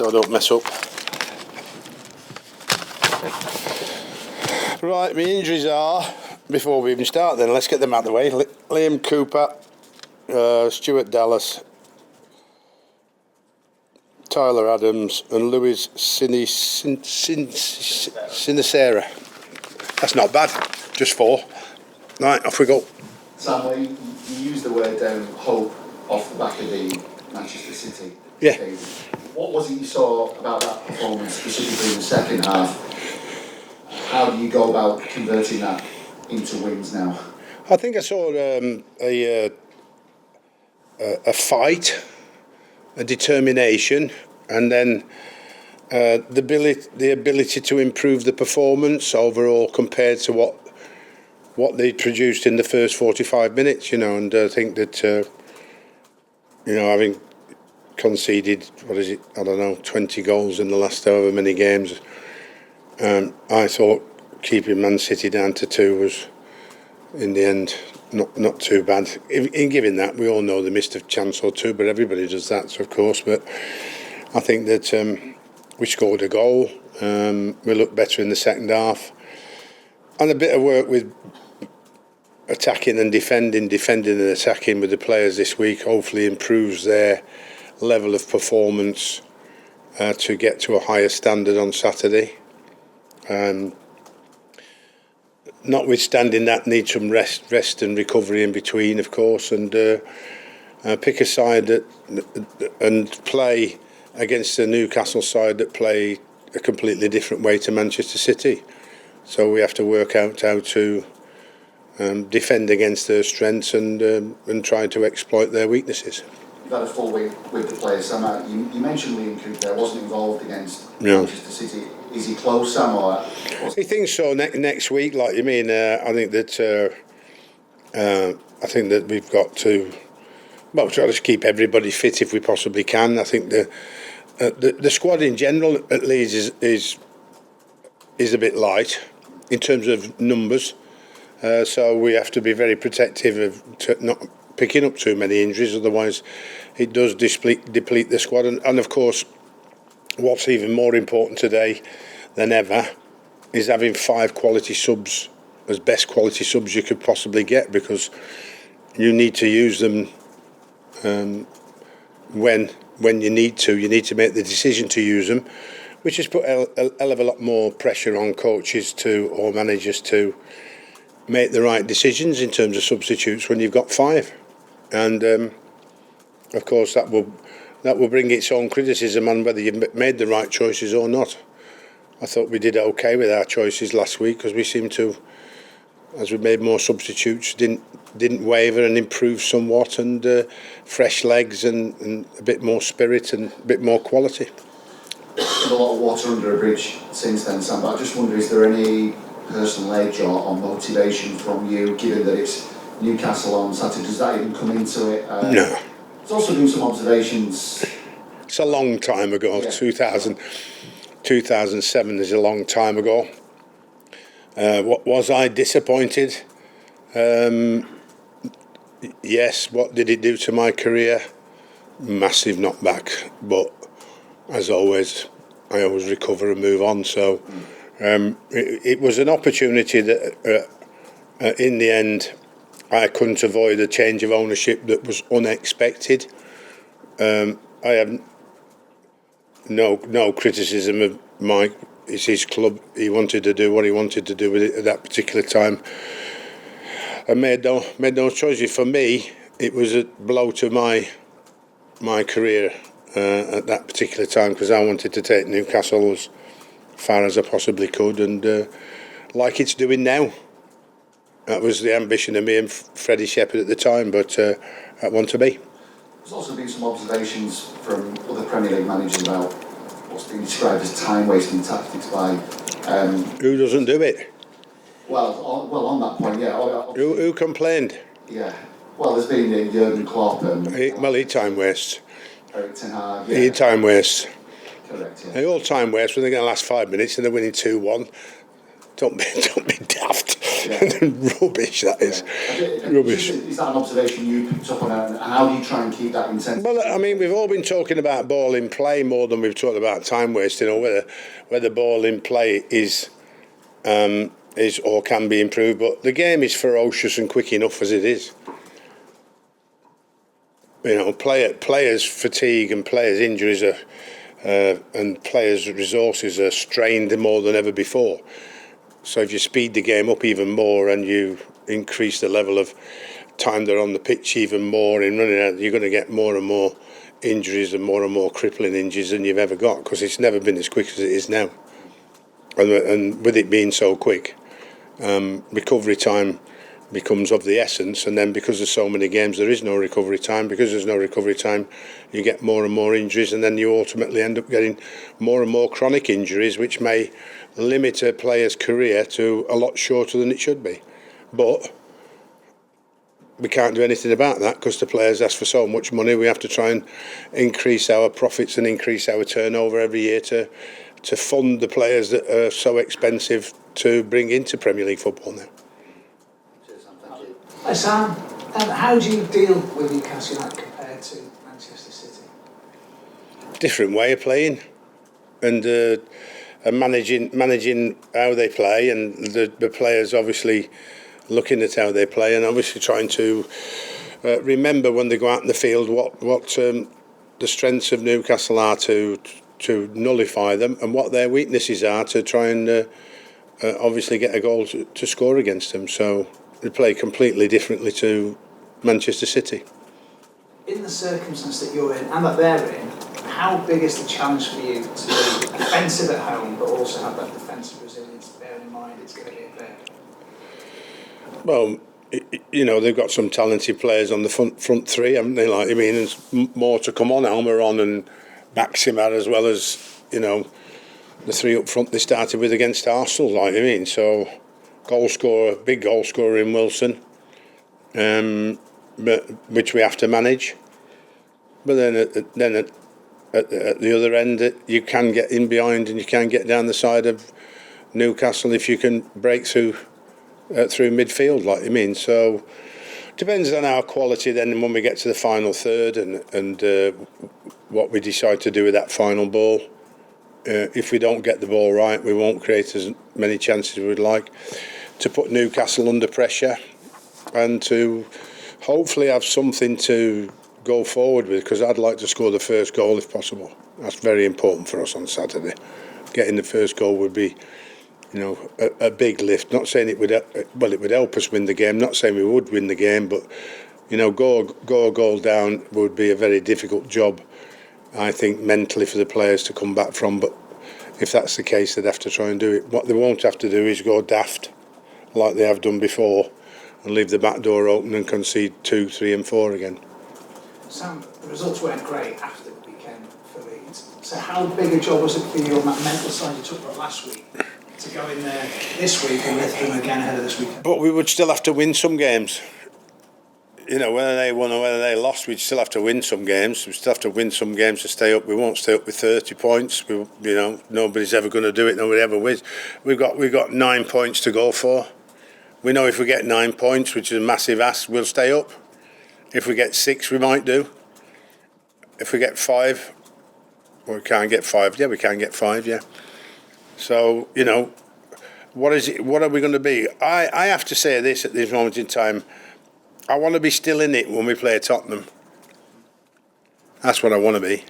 so I don't mess up. Right, my injuries are, before we even start then, let's get them out of the way. Liam Cooper, Stuart Dallas, Tyler Adams and Louis Sinicera. That's not bad, just 4. Right, off we go. Sam, you used the word hope off the back of the Manchester City. Yeah. What was it you saw about that performance, specifically in the second half? How do you go about converting that into wins now? I think I saw a fight, a determination, and then the ability to improve the performance overall compared to what they produced in the first 45 minutes. And I think that having conceded 20 goals in the last however many games, I thought keeping Man City down to 2 was, in the end, not too bad. In giving that, we all know they missed a chance or 2, but everybody does that, of course. But I think that we scored a goal. We looked better in the second half, and a bit of work with attacking and defending and attacking with the players this week hopefully improves their level of performance to get to a higher standard on Saturday. Notwithstanding that, need some rest and recovery in between, of course, and pick a side and play against the Newcastle side that play a completely different way to Manchester City. So we have to work out how to defend against their strengths and try to exploit their weaknesses. You've had a full week with the players, Sam. You mentioned Liam Cooper there, wasn't involved against Manchester City. Is he close, Sam? He thinks so. Next week, like you mean, I think that we've got to try to keep everybody fit if we possibly can. I think the squad in general at Leeds is a bit light in terms of numbers, so we have to be very protective of not picking up too many injuries. Otherwise, it does deplete the squad. And of course, what's even more important today than ever is having 5 quality subs, as best quality subs you could possibly get, because you need to use them when you need to. You need to make the decision to use them, which has put a hell of a lot more pressure on coaches or managers to make the right decisions in terms of substitutes when you've got 5. And of course that will bring its own criticism on whether you've made the right choices or not. I thought we did okay with our choices last week, because we seemed to, as we made more substitutes, didn't waver and improve somewhat, and fresh legs and a bit more spirit and a bit more quality. There's a lot of water under a bridge since then, Sam, but I just wonder, is there any personal edge or motivation from you, given that it's Newcastle on Saturday? Does that even come into it? No. There's also been some observations. It's a long time ago. Yeah. 2007 is a long time ago. What was I disappointed? Yes. What did it do to my career? Massive knockback. But as always, I always recover and move on. So it was an opportunity that, in the end, I couldn't avoid a change of ownership that was unexpected. I have no criticism of Mike. It's his club. He wanted to do what he wanted to do with it at that particular time. I made no choices. For me, it was a blow to my career at that particular time, because I wanted to take Newcastle as far as I possibly could, and like it's doing now. That was the ambition of me and Freddie Shepherd at the time, but I want to be. There's also been some observations from other Premier League managers about what's been described as time-wasting tactics by... Who doesn't do it? Well, on that point, yeah. Who complained? Yeah. Well, there's been Jurgen Klopp and... He time wastes. Eric Ten Hag, yeah. He time wastes. Correct, yeah. They all time wastes when they're going to last 5 minutes and they're winning 2-1. Don't be daft. Rubbish, that is. Yeah. Rubbish. Is that an observation you picked up on, and how do you try and keep that intensity? Well, I mean, we've all been talking about ball in play more than we've talked about time wasting, or whether ball in play is or can be improved. But the game is ferocious and quick enough as it is. You know, players' fatigue and players' injuries and players' resources are strained more than ever before. So if you speed the game up even more and you increase the level of time they're on the pitch even more in running out, you're going to get more and more injuries and more crippling injuries than you've ever got, because it's never been as quick as it is now. And with it being so quick, recovery time becomes of the essence, and then because there's so many games there is no recovery time. Because there's no recovery time, you get more and more injuries, and then you ultimately end up getting more and more chronic injuries, which may limit a player's career to a lot shorter than it should be. But we can't do anything about that, because the players ask for so much money. We have to try and increase our profits and increase our turnover every year to fund the players that are so expensive to bring into Premier League football now. Hi Sam, how do you deal with Newcastle United compared to Manchester City? Different way of playing, and managing how they play, and the players obviously looking at how they play, and obviously trying to remember when they go out in the field what the strengths of Newcastle are to nullify them, and what their weaknesses are to try and obviously get a goal to score against them. So they play completely differently to Manchester City. In the circumstance that you're in and that they're in, how big is the challenge for you to be offensive at home but also have that defensive resilience, bearing in mind it's going to be a bit? Well, you know, they've got some talented players on the front three, haven't they? Like, I mean, there's more to come on. Almiron and Maxima, as well as, you know, the three up front they started with against Arsenal. Like, I mean, so big goal scorer in Wilson, which we have to manage. But then at the other end, you can get in behind and you can get down the side of Newcastle if you can break through midfield, like I mean. So depends on our quality then when we get to the final third and what we decide to do with that final ball. If we don't get the ball right, we won't create as many chances as we'd like, to put Newcastle under pressure and to hopefully have something to go forward with, because I'd like to score the first goal if possible. That's very important for us on Saturday. Getting the first goal would be, you know, a big lift. Not saying it would help us win the game. Not saying we would win the game, but, you know, go a goal down would be a very difficult job, I think, mentally for the players to come back from. But if that's the case, they'd have to try and do it. What they won't have to do is go daft like they have done before and leave the back door open and concede 2, 3 and 4 again. Sam, the results weren't great after the weekend for Leeds. So how big a job was it for you on that mental side you took last week to go in there this week and lift them again ahead of this weekend? But we would still have to win some games. You know, whether they won or whether they lost, we'd still have to win some games. We still have to win some games to stay up. We won't stay up with 30 points. You know, nobody's ever going to do it. Nobody ever wins. We've got 9 points to go for. We know if we get 9 points, which is a massive ask, we'll stay up. If we get 6, we might do. If we get 5, well, we can't get 5. Yeah, we can get 5. Yeah. So, you know, what is it? What are we going to be? I have to say this at this moment in time. I want to be still in it when we play Tottenham. That's what I want to be.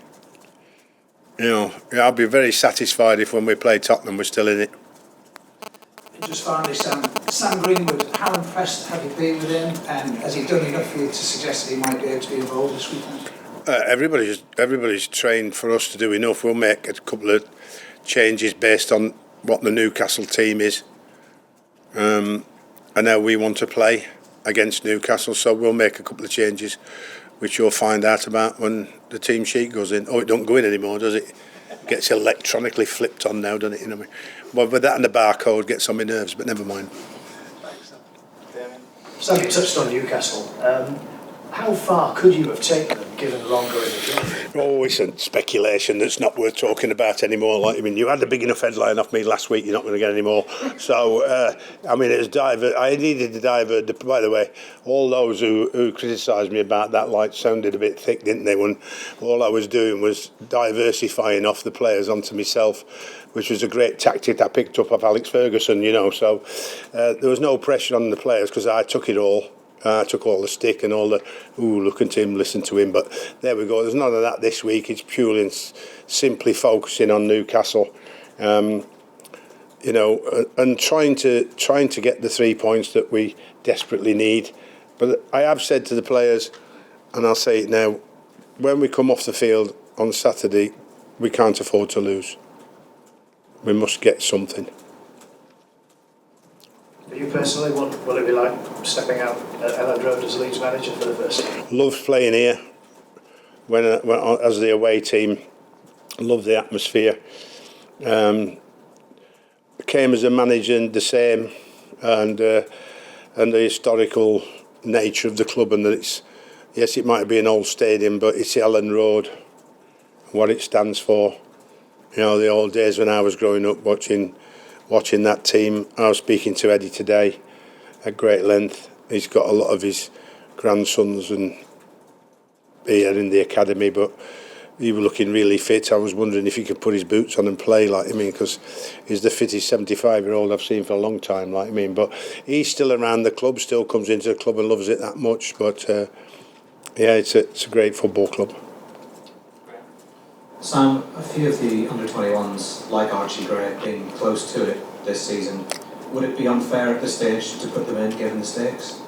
You know, I'll be very satisfied if when we play Tottenham we're still in it. And just finally, Sam Greenwood, how impressed have you been with him? And has he done enough for you to suggest that he might be able to be involved this weekend? Everybody's trained for us to do enough. We'll make a couple of changes based on what the Newcastle team is and how we want to play against Newcastle. So we'll make a couple of changes, which you'll find out about when the team sheet goes in. Oh, it don't go in anymore, does it? It gets electronically flipped on now, doesn't it? You know, well, with that and the barcode gets on my nerves, but never mind. Sam, you touched on Newcastle. How far could you have taken them, given longer in the job? Oh, it's a speculation that's not worth talking about anymore. Like, I mean, you had a big enough headline off me last week, you're not going to get any more. So, I mean, it was I needed to divert. By the way, all those who criticised me about that light sounded a bit thick, didn't they? When all I was doing was diversifying off the players onto myself, which was a great tactic I picked up off Alex Ferguson, you know. So there was no pressure on the players because I took it all. I took all the stick and all the, look at him, listen to him. But there we go. There's none of that this week. It's purely and simply focusing on Newcastle, you know, and trying to get the 3 points that we desperately need. But I have said to the players, and I'll say it now, when we come off the field on Saturday, we can't afford to lose. We must get something. For you personally, what will it be like stepping out at Elland Road as Leeds manager for the first time? Loved playing here when as the away team. Loved the atmosphere. Came as a manager and the same, and the historical nature of the club, and that it's, yes, it might be an old stadium, but it's Elland Road, what it stands for. You know, the old days when I was growing up watching that team. I was speaking to Eddie today at great length. He's got a lot of his grandsons and here in the academy, but he was looking really fit. I was wondering if he could put his boots on and play, like, I mean, because he's the fittest 75-year-old I've seen for a long time, like, I mean, but he's still around the club, still comes into the club and loves it that much. But yeah, it's a great football club. Sam, a few of the under-21s, like Archie Gray, have been close to it this season. Would it be unfair at this stage to put them in, given the stakes?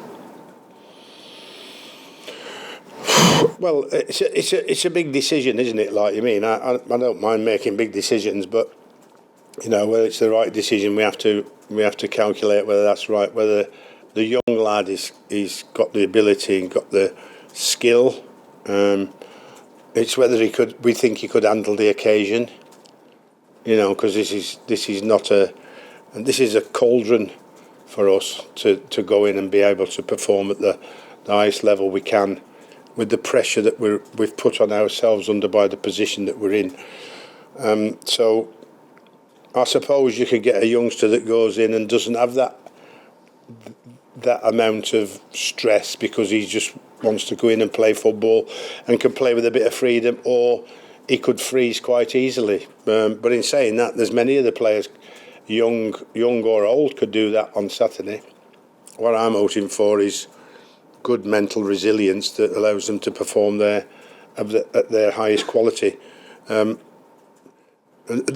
Well, it's a big decision, isn't it? Like, you mean, I don't mind making big decisions, but you know, whether it's the right decision, we have to calculate whether that's right. Whether the young lad he's got the ability and got the skill. It's whether we think he could handle the occasion, you know, because this is not this is a cauldron for us to go in and be able to perform at the highest level we can, with the pressure that we've put on ourselves under by the position that we're in. So I suppose you could get a youngster that goes in and doesn't have that amount of stress because he just wants to go in and play football and can play with a bit of freedom, or he could freeze quite easily. But in saying that, there's many of the players, young or old, could do that on Saturday. What I'm hoping for is good mental resilience that allows them to perform at their highest quality. The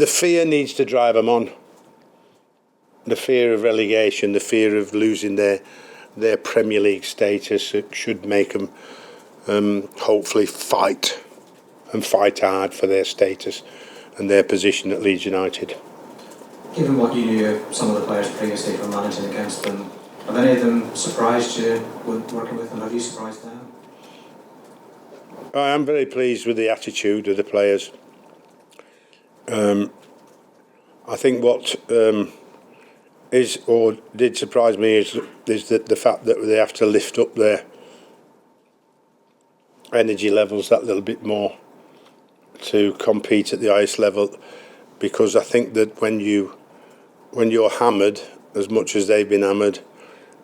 fear needs to drive them on. The fear of relegation, the fear of losing their Premier League status, it should make them hopefully fight hard for their status and their position at Leeds United. Given what you knew of some of the players previously from managing against them, have any of them surprised you with working with them? Have you surprised them? I am very pleased with the attitude of the players. I think what is or did surprise me is that the fact that they have to lift up their energy levels that little bit more to compete at the highest level, because I think that when you're hammered as much as they've been hammered,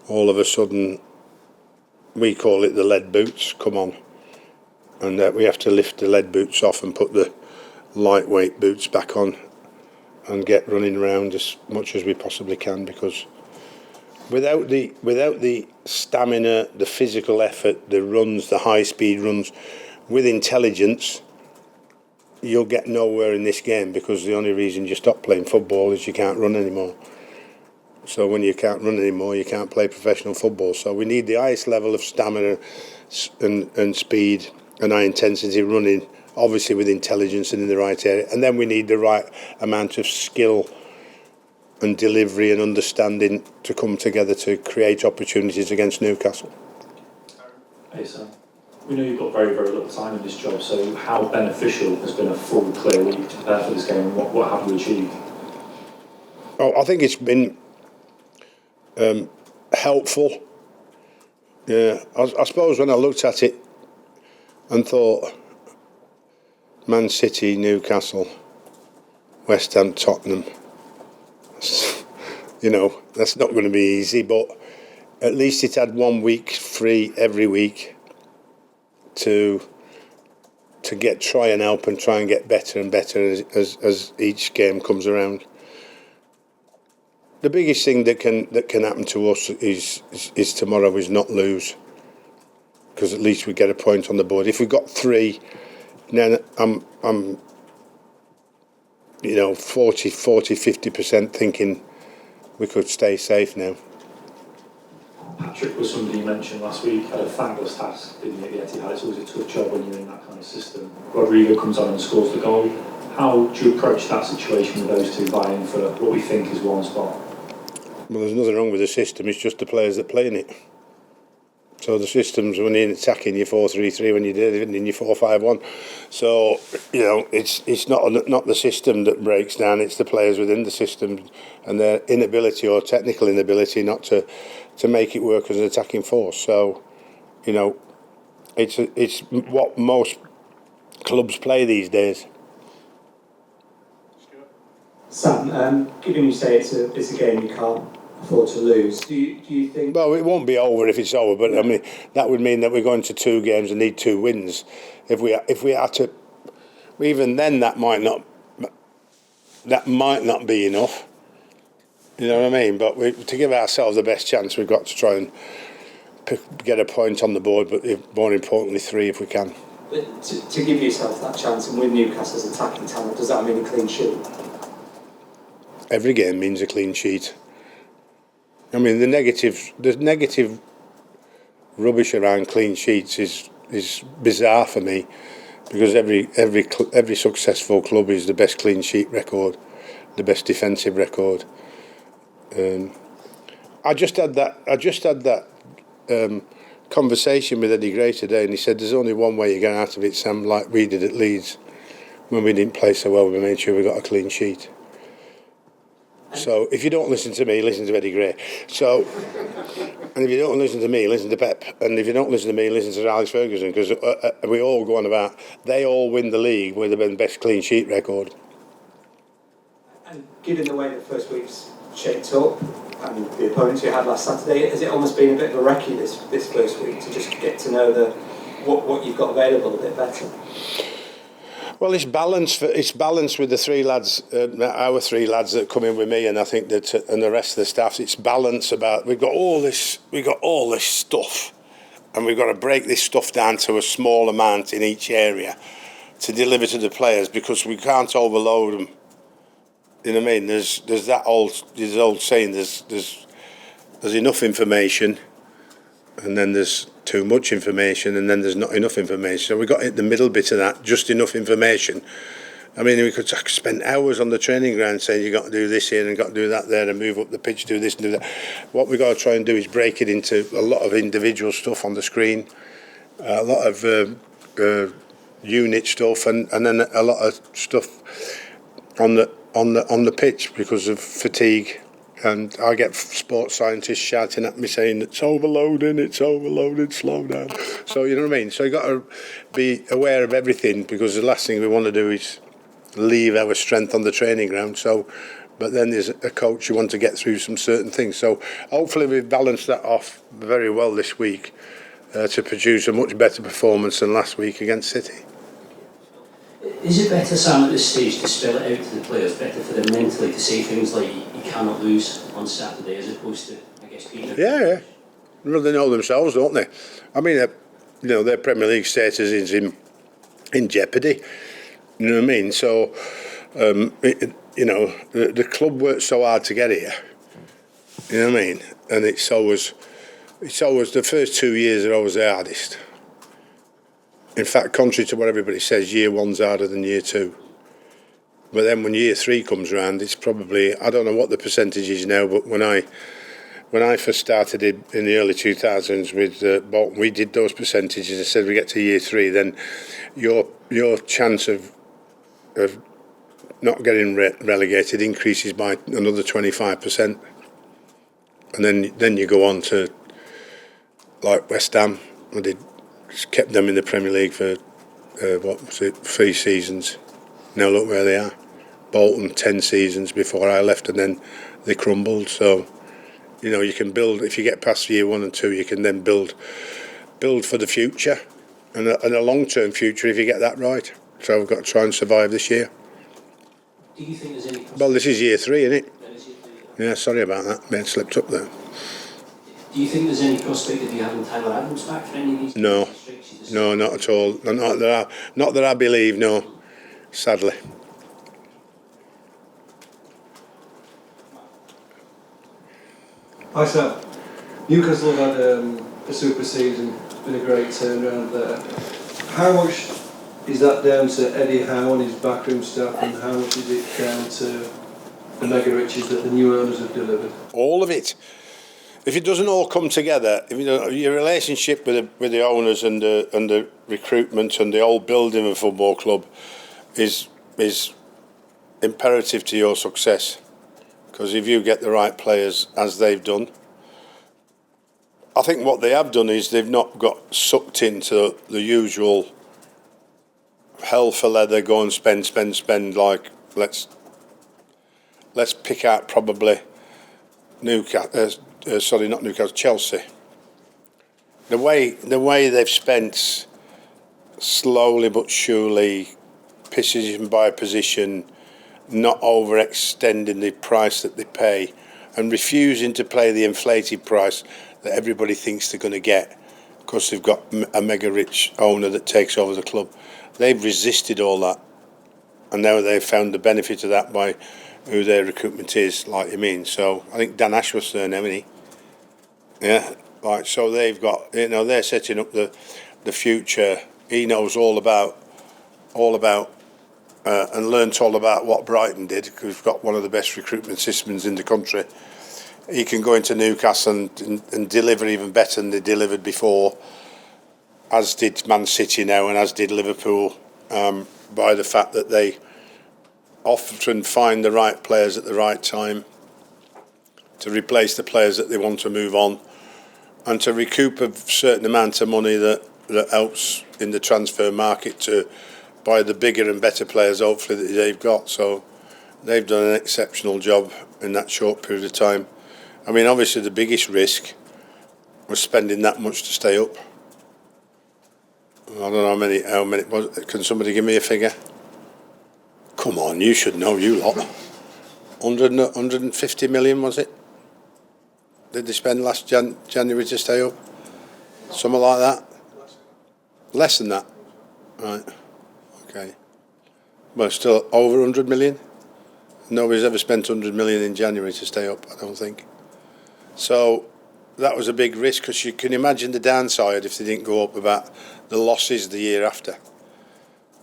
all of a sudden we call it the lead boots come on, and we have to lift the lead boots off and put the lightweight boots back on and get running around as much as we possibly can, because without the stamina, the physical effort, the runs, the high speed runs, with intelligence, you'll get nowhere in this game, because the only reason you stop playing football is you can't run anymore. So when you can't run anymore, you can't play professional football. So we need the highest level of stamina and speed and high intensity running, obviously with intelligence and in the right area, and then we need the right amount of skill and delivery and understanding to come together to create opportunities against Newcastle. Hey Sam, we know you've got very, very little time in this job, so how beneficial has been a full, clear week to prepare for this game, and what have you achieved? Oh, I think it's been helpful. Yeah, I suppose when I looked at it, and thought Man City, Newcastle, West Ham, Tottenham. You know, that's not going to be easy, but at least it had 1 week free every week to try and help and try and get better and better as each game comes around. The biggest thing that can happen to us is tomorrow is not lose, because at least we get a point on the board. If we got 3, then I'm 40-50% thinking we could stay safe now. Patrick was somebody you mentioned last week, had a thankless task, didn't he, at the Etihad? It's always a tough job when you're in that kind of system. Rodrigo comes on and scores the goal. How do you approach that situation with those two vying for what we think is one spot? Well, there's nothing wrong with the system, it's just the players that play in it. So the system's when you're attacking, you're 4-3-3, when you're defending, you're 4-5-1. So, it's not the system that breaks down, it's the players within the system and their inability or technical inability not to make it work as an attacking force. So, it's what most clubs play these days. Sam, given you say it's a game you can't afford to lose, do you think? Well, it won't be over if it's over, but I mean that would mean that we're going to 2 games and need 2 wins. If we are to, even then that might not be enough. You know what I mean? But to give ourselves the best chance, we've got to try and get a point on the board, but more importantly 3 if we can. But to give yourself that chance and with Newcastle's attacking talent, does that mean a clean sheet? Every game means a clean sheet. I mean, the negative rubbish around clean sheets is bizarre for me, because every successful club is the best clean sheet record, the best defensive record. I just had that conversation with Eddie Gray today, and he said there's only one way you get out of it, Sam, like we did at Leeds when we didn't play so well. We made sure we got a clean sheet. So if you don't listen to me, listen to Eddie Gray. So, and if you don't listen to me, listen to Pep. And if you don't listen to me, listen to Alex Ferguson, because we all go on about they all win the league with the best clean sheet record. And given the way the first week's shaped up and the opponents you had last Saturday, has it almost been a bit of a recce this first week to just get to know what you've got available a bit better? Well, it's balanced with the 3 lads, our 3 lads that come in with me, and I think that and the rest of the staff. It's balance about we've got all this stuff, and we've got to break this stuff down to a small amount in each area to deliver to the players, because we can't overload them. You know what I mean? There's that old saying. There's enough information, and then there's too much information, and then there's not enough information. So we got in the middle bit of that, just enough information. I mean, we could spend hours on the training ground saying you got to do this here and got to do that there and move up the pitch, do this and do that. What we got to try and do is break it into a lot of individual stuff on the screen, a lot of unit stuff, and then a lot of stuff on the pitch because of fatigue. And I get sports scientists shouting at me saying it's overloaded, slow down. So you know what I mean? So you got to be aware of everything, because the last thing we want to do is leave our strength on the training ground. So, but then there's a coach you want to get through some certain things. So hopefully we've balanced that off very well this week to produce a much better performance than last week against City. Is it better, Sam, at this stage to spell it out to the players, better for them mentally to say things like you cannot lose on Saturday, as opposed to, I guess, Peter? Yeah. Well, they know themselves, don't they? I mean, their Premier League status is in jeopardy. You know what I mean? So, the club worked so hard to get here. You know what I mean? And it's always the first 2 years are always the hardest. In fact, contrary to what everybody says, year 1's harder than year 2. But then when year 3 comes around, it's probably, I don't know what the percentage is now, but when I first started in the early 2000s with Bolton, we did those percentages. I said we get to year 3, then your chance of not getting relegated increases by another 25%. And then you go on to, like West Ham, just kept them in the Premier League for what was it, 3 seasons. Now look where they are. Bolton 10 seasons before I left, and then they crumbled. So, you know, you can build, if you get past year 1 and 2, you can then build for the future, and a long-term future if you get that right. So we've got to try and survive this year. Do you think there's any... Well, this is year 3, isn't it? That is year 3. Yeah, sorry about that. May have slipped up there. Do you think there's any prospect of you having Tyler Adams back for any of these? No, no, not at all. Not that I believe. No, sadly. Hi Sam. Newcastle have had a super season. It's been a great turnaround there. How much is that down to Eddie Howe and his backroom staff, and how much is it down to the mega riches that the new owners have delivered? All of it. If it doesn't all come together, if you know, your relationship with the owners and the recruitment and the whole building of a football club is imperative to your success. Because if you get the right players, as they've done, I think what they have done is they've not got sucked into the usual hell for leather, go and spend. Like let's pick out probably Chelsea. The way they've spent, slowly but surely, position by position, not overextending the price that they pay, and refusing to pay the inflated price that everybody thinks they're going to get, because they've got a mega rich owner that takes over the club. They've resisted all that, and now they've found the benefit of that by who their recruitment is, like you mean. So I think Dan Ashworth's there now, isn't he? Yeah, like, so they've got, you know, they're setting up the future. He knows all about and learnt all about what Brighton did, because we've got one of the best recruitment systems in the country. He can go into Newcastle and deliver even better than they delivered before, as did Man City now, and as did Liverpool, by the fact that they often find the right players at the right time to replace the players that they want to move on, and to recoup a certain amount of money that helps in the transfer market to buy the bigger and better players, hopefully, that they've got. So they've done an exceptional job in that short period of time. I mean, obviously the biggest risk was spending that much to stay up. I don't know how many was. Can somebody give me a figure? Come on, you should know, you lot. 150 million, was it? Did they spend last January to stay up? Something like that? Less than that? Right. Okay. Well, still over 100 million? Nobody's ever spent 100 million in January to stay up, I don't think. So that was a big risk, because you can imagine the downside if they didn't go up, about the losses the year after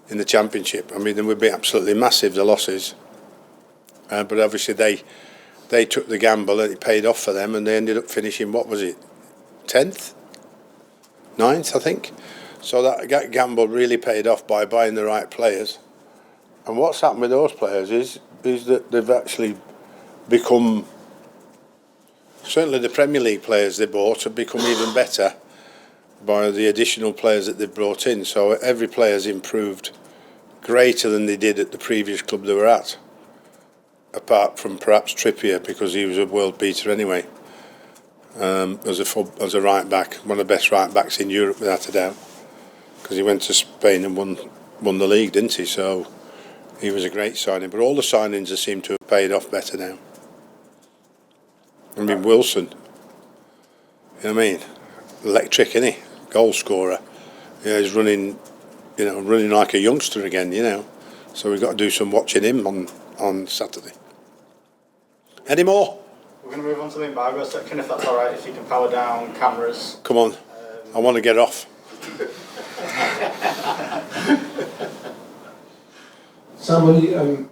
in the Championship. I mean, they would be absolutely massive, the losses. But obviously they took the gamble, and it paid off for them, and they ended up finishing, what was it, 10th? 9th, I think. So that gamble really paid off by buying the right players. And what's happened with those players is that they've actually become, certainly the Premier League players they bought have become even better by the additional players that they've brought in. So every player's improved greater than they did at the previous club they were at, apart from perhaps Trippier, because he was a world beater anyway. As a right back, one of the best right backs in Europe without a doubt, because he went to Spain and won the league, didn't he? So he was a great signing. But all the signings have seemed to have paid off better now. I mean, Wilson, you know what I mean? Electric, isn't he? Goal scorer. Yeah, he's running like a youngster again, you know. So we've got to do some watching him on Saturday. Any more? We're going to move on to the embargo section, if that's all right, if you can power down cameras. Come on, I want to get off. Sam, when you